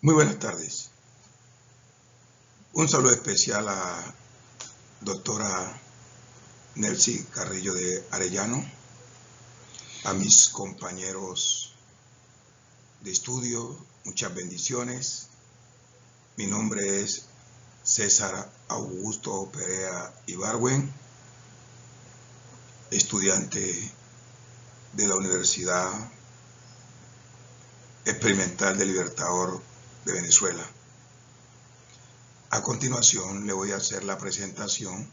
Muy buenas tardes. Un saludo especial a doctora Nelcy Carrillo de Arellano, a mis compañeros de estudio, muchas bendiciones. Mi nombre es César Augusto Perea Ibargüen, estudiante de la Universidad Experimental del Libertador de Venezuela. A continuación le voy a hacer la presentación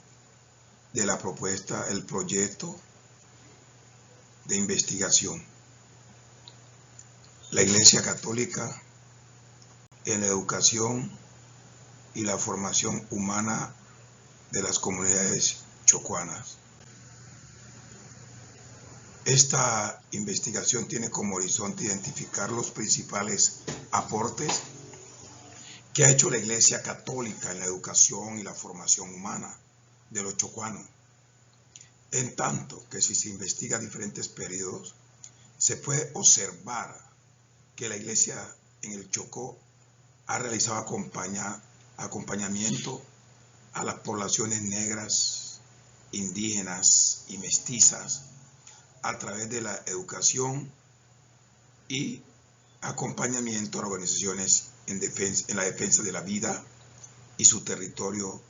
de la propuesta, el proyecto de investigación. La Iglesia Católica en la educación y la formación humana de las comunidades chocuanas. Esta investigación tiene como horizonte identificar los principales aportes que ha hecho la Iglesia Católica en la educación y la formación humana de los chocuanos. En tanto que si se investiga diferentes periodos, se puede observar que la Iglesia en el Chocó ha realizado acompañamiento a las poblaciones negras, indígenas y mestizas a través de la educación y acompañamiento a organizaciones en la defensa de la vida y su territorio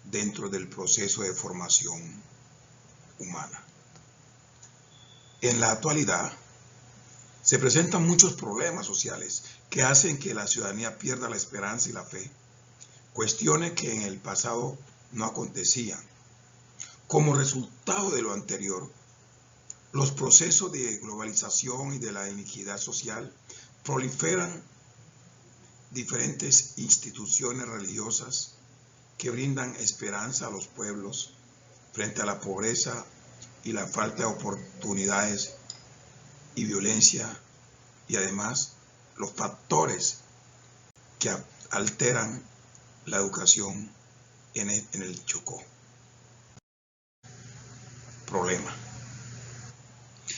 dentro del proceso de formación humana. En la actualidad se presentan muchos problemas sociales que hacen que la ciudadanía pierda la esperanza y la fe, cuestiones que en el pasado no acontecían. Como resultado de lo anterior, los procesos de globalización y de la iniquidad social proliferan diferentes instituciones religiosas que brindan esperanza a los pueblos frente a la pobreza y la falta de oportunidades y violencia, y además los factores que alteran la educación en el Chocó. Problema.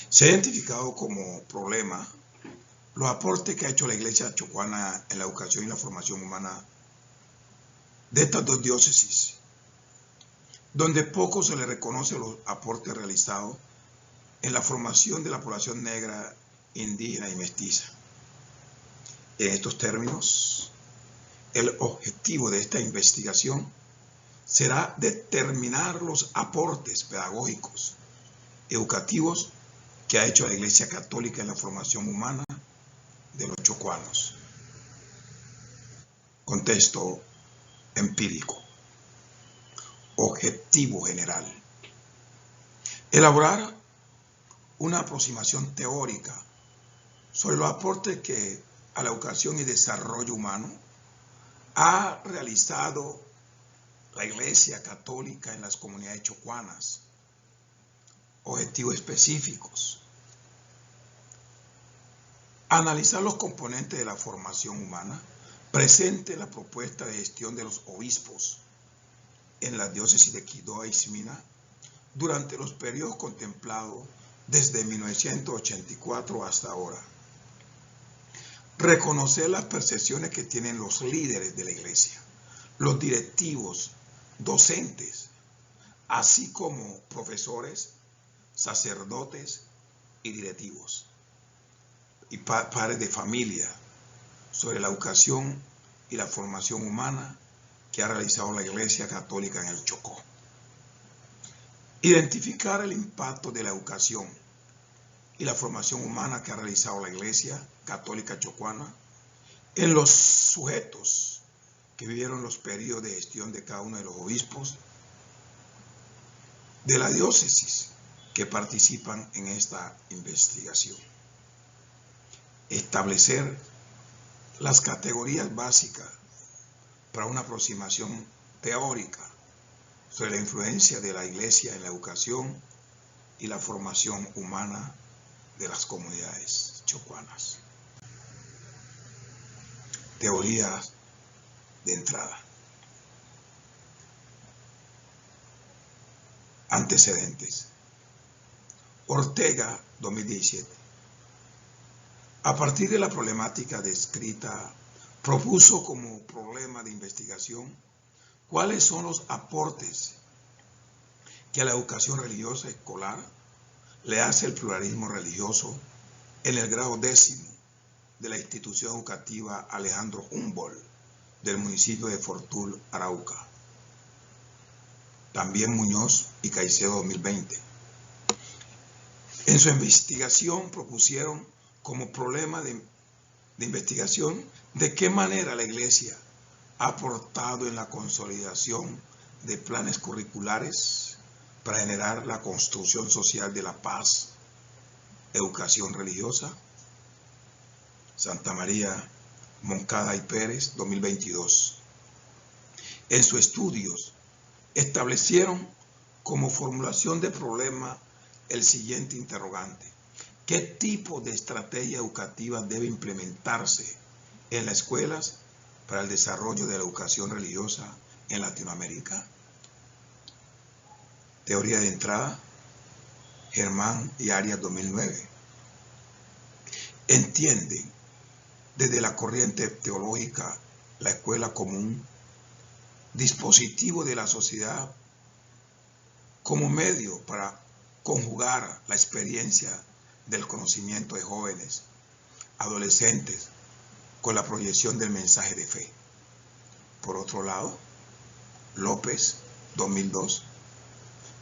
Se ha identificado como problema los aportes que ha hecho la Iglesia chocuana en la educación y la formación humana de estas dos diócesis, donde poco se le reconoce los aportes realizados en la formación de la población negra, indígena y mestiza. En estos términos, el objetivo de esta investigación será determinar los aportes pedagógicos, educativos que ha hecho la Iglesia Católica en la formación humana de los chocuanos. Contexto empírico. Objetivo general. Elaborar una aproximación teórica sobre los aportes que a la educación y desarrollo humano ha realizado la Iglesia Católica en las comunidades chocuanas. Objetivos específicos. Analizar los componentes de la formación humana presente en la propuesta de gestión de los obispos en la diócesis de Quibdó y Smina durante los periodos contemplados desde 1984 hasta ahora. Reconocer las percepciones que tienen los líderes de la Iglesia, los directivos, docentes, así como profesores, sacerdotes y directivos y padres de familia sobre la educación y la formación humana que ha realizado la Iglesia Católica en el Chocó. Identificar el impacto de la educación y la formación humana que ha realizado la Iglesia Católica chocuana en los sujetos que vivieron los periodos de gestión de cada uno de los obispos de la diócesis que participan en esta investigación. Establecer las categorías básicas para una aproximación teórica sobre la influencia de la Iglesia en la educación y la formación humana de las comunidades chocuanas. Teorías de entrada. Antecedentes. Ortega, 2017. A partir de la problemática descrita propuso como problema de investigación cuáles son los aportes que a la educación religiosa escolar le hace el pluralismo religioso en el grado 10º de la institución educativa Alejandro Humboldt del municipio de Fortul, Arauca. También Muñoz y Caicedo 2020. En su investigación propusieron como problema de investigación de qué manera la Iglesia ha aportado en la consolidación de planes curriculares para generar la construcción social de la paz, educación religiosa. Santa María, Moncada y Pérez, 2022. En sus estudios establecieron como formulación de problema el siguiente interrogante: ¿qué tipo de estrategia educativa debe implementarse en las escuelas para el desarrollo de la educación religiosa en Latinoamérica? Teoría de entrada, Germán y Arias, 2009. Entienden desde la corriente teológica la escuela como un dispositivo de la sociedad, como medio para conjugar la experiencia del conocimiento de jóvenes, adolescentes, con la proyección del mensaje de fe. Por otro lado, López, 2002,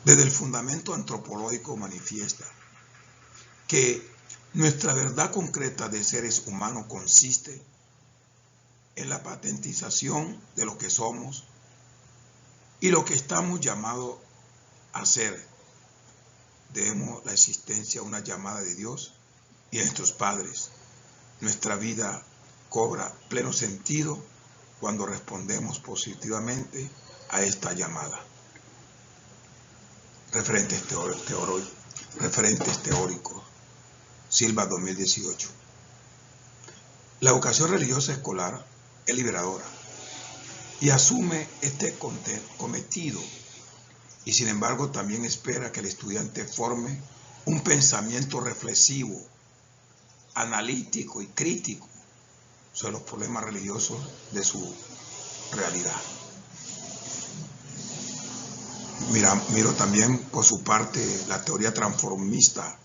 desde el fundamento antropológico manifiesta que nuestra verdad concreta de seres humanos consiste en la patentización de lo que somos y lo que estamos llamados a ser. Debemos la existencia a una llamada de Dios y de nuestros padres. Nuestra vida cobra pleno sentido cuando respondemos positivamente a esta llamada. Referentes teóricos. Silva, 2018. La educación religiosa escolar es liberadora y asume este cometido, y sin embargo también espera que el estudiante forme un pensamiento reflexivo, analítico y crítico sobre los problemas religiosos de su realidad. Miro también por su parte la teoría transformista,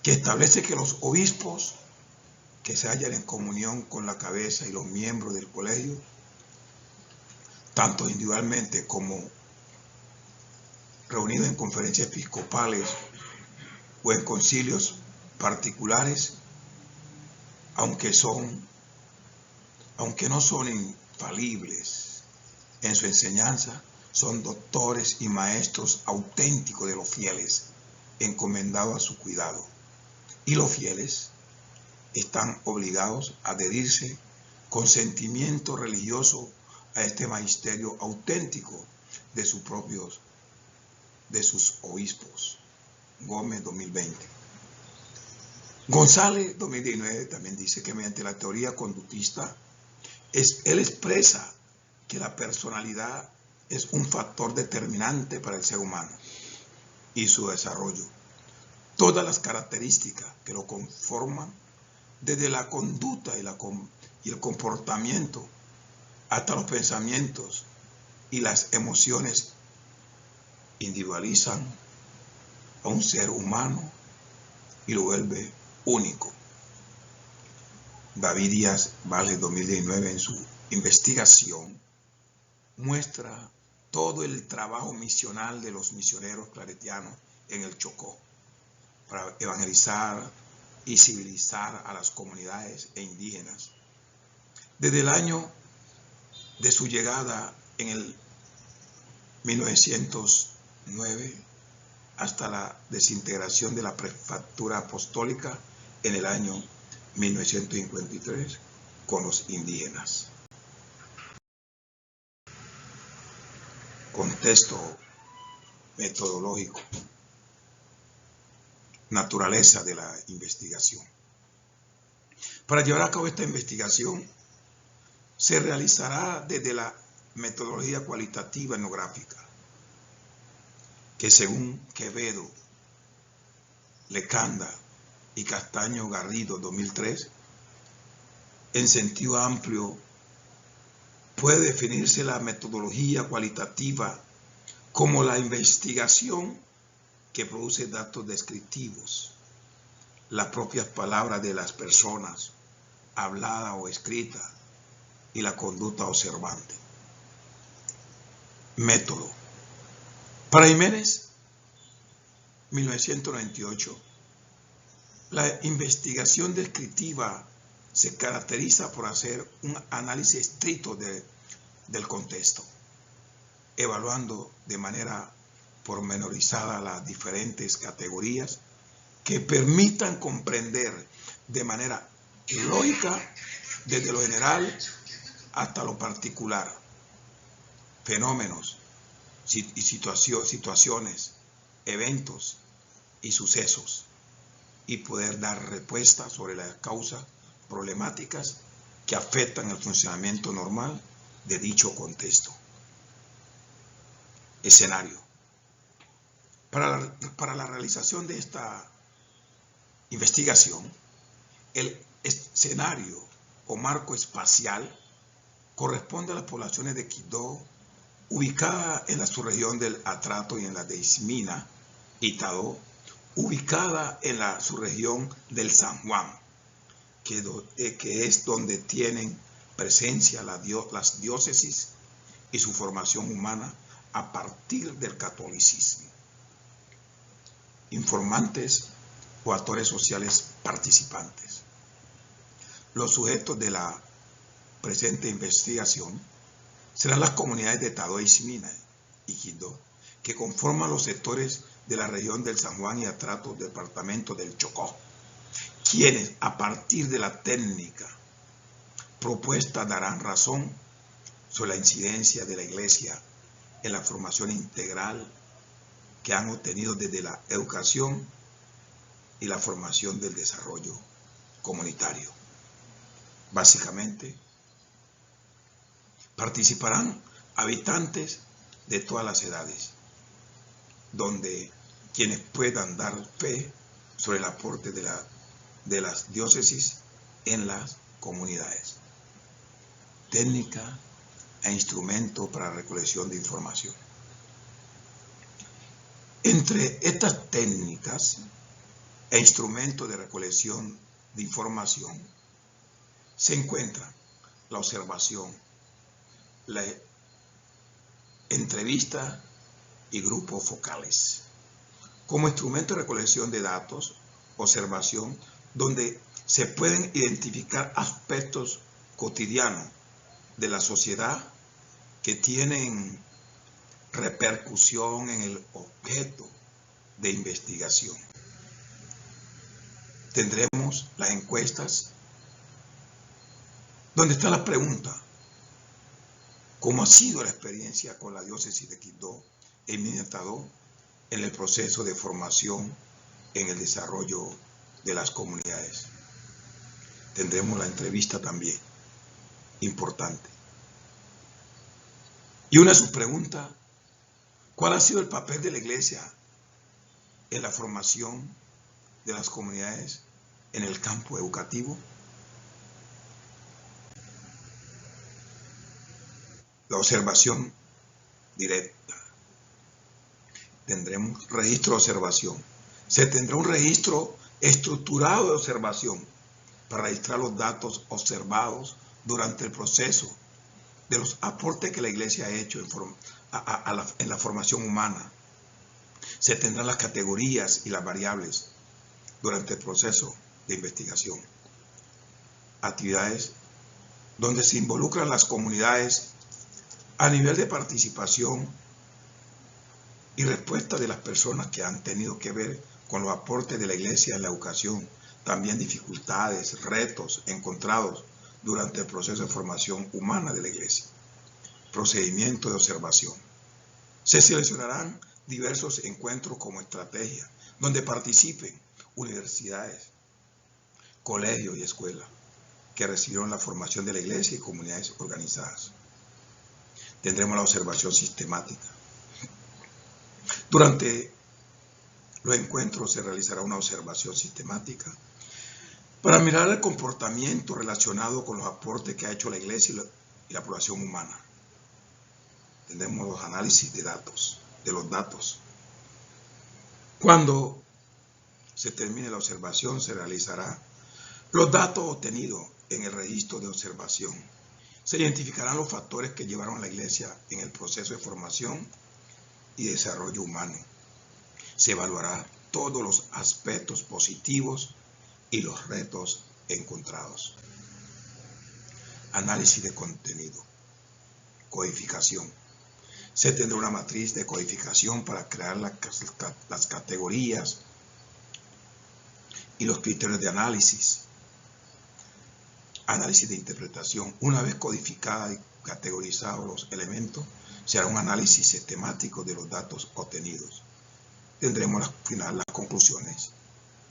que establece que los obispos que se hallan en comunión con la cabeza y los miembros del colegio, tanto individualmente como reunidos en conferencias episcopales o en concilios particulares, aunque no son infalibles en su enseñanza, son doctores y maestros auténticos de los fieles, encomendados a su cuidado. Y los fieles están obligados a adherirse con sentimiento religioso a este magisterio auténtico de sus obispos. Gómez, 2020. González, 2019, también dice que mediante la teoría conductista, él expresa que la personalidad es un factor determinante para el ser humano y su desarrollo. Todas las características que lo conforman, desde la conducta y el comportamiento hasta los pensamientos y las emociones, individualizan a un ser humano y lo vuelve único. David Díaz Vale, 2019, en su investigación muestra todo el trabajo misional de los misioneros claretianos en el Chocó para evangelizar y civilizar a las comunidades indígenas. Desde el año de su llegada en el 1909 hasta la desintegración de la prefectura apostólica en el año 1953 con los indígenas. Contexto metodológico. Naturaleza de la investigación. Para llevar a cabo esta investigación se realizará desde la metodología cualitativa etnográfica, que según Quevedo, Lecanda y Castaño Garrido, 2003, En sentido amplio, puede definirse la metodología cualitativa como la investigación que produce datos descriptivos, las propias palabras de las personas, hablada o escrita, y la conducta observante. Método. Para Jiménez, 1998, la investigación descriptiva se caracteriza por hacer un análisis estricto del contexto, evaluando de manera pormenorizada las diferentes categorías que permitan comprender de manera lógica, desde lo general hasta lo particular, fenómenos y situaciones, eventos y sucesos, y poder dar respuestas sobre las causas problemáticas que afectan el funcionamiento normal de dicho contexto. Escenario. Para la realización de esta investigación, el escenario o marco espacial corresponde a las poblaciones de Quibdó, ubicada en la subregión del Atrato y en la de Ismina, Itadó, ubicada en la subregión del San Juan, que es donde tienen presencia las diócesis y su formación humana a partir del catolicismo. Informantes o actores sociales participantes. Los sujetos de la presente investigación serán las comunidades de Tadó, Ismina y Quibdó, que conforman los sectores de la región del San Juan y Atrato, departamento del Chocó, quienes a partir de la técnica propuesta darán razón sobre la incidencia de la Iglesia en la formación integral que han obtenido desde la educación y la formación del desarrollo comunitario. Básicamente, participarán habitantes de todas las edades, donde quienes puedan dar fe sobre el aporte de las diócesis en las comunidades. Técnica e instrumento para recolección de información. Entre estas técnicas e instrumentos de recolección de información se encuentra la observación, la entrevista y grupos focales. Como instrumento de recolección de datos, observación, donde se pueden identificar aspectos cotidianos de la sociedad que tienen repercusión en el objeto de investigación. Tendremos las encuestas, donde está la pregunta: ¿cómo ha sido la experiencia con la diócesis de Quibdó e Itadó en el proceso de formación en el desarrollo de las comunidades? Tendremos la entrevista también, importante. Y una subpregunta: ¿cuál ha sido el papel de la Iglesia en la formación de las comunidades en el campo educativo? La observación directa. Tendremos registro de observación. Se tendrá un registro estructurado de observación para registrar los datos observados durante el proceso de los aportes que la Iglesia ha hecho en la formación humana. Se tendrán las categorías y las variables durante el proceso de investigación. Actividades donde se involucran las comunidades a nivel de participación y respuesta de las personas que han tenido que ver con los aportes de la Iglesia en la educación, también dificultades, retos encontrados durante el proceso de formación humana de la Iglesia. Procedimiento de observación. Se seleccionarán diversos encuentros como estrategia, donde participen universidades, colegios y escuelas que recibieron la formación de la Iglesia y comunidades organizadas. Tendremos la observación sistemática. Durante los encuentros se realizará una observación sistemática para mirar el comportamiento relacionado con los aportes que ha hecho la Iglesia y la población humana. Tendremos los análisis de los datos. Cuando se termine la observación, se realizará los datos obtenidos en el registro de observación. Se identificarán los factores que llevaron a la Iglesia en el proceso de formación y desarrollo humano. Se evaluará todos los aspectos positivos y los retos encontrados. Análisis de contenido. Codificación. Se tendrá una matriz de codificación para crear las categorías y los criterios de análisis. Análisis de interpretación. Una vez codificada y categorizados los elementos, se hará un análisis sistemático de los datos obtenidos. Tendremos al final las conclusiones.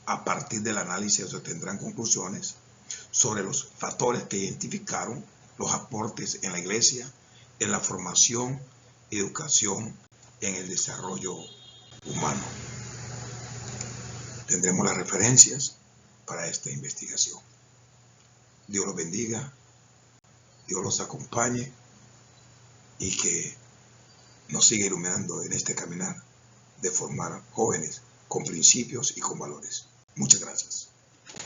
A partir del análisis se tendrán conclusiones sobre los factores que identificaron los aportes en la Iglesia, en la formación, educación, en el desarrollo humano. Tendremos las referencias para esta investigación. Dios los bendiga, Dios los acompañe y que nos siga iluminando en este caminar de formar jóvenes con principios y con valores. Muchas gracias.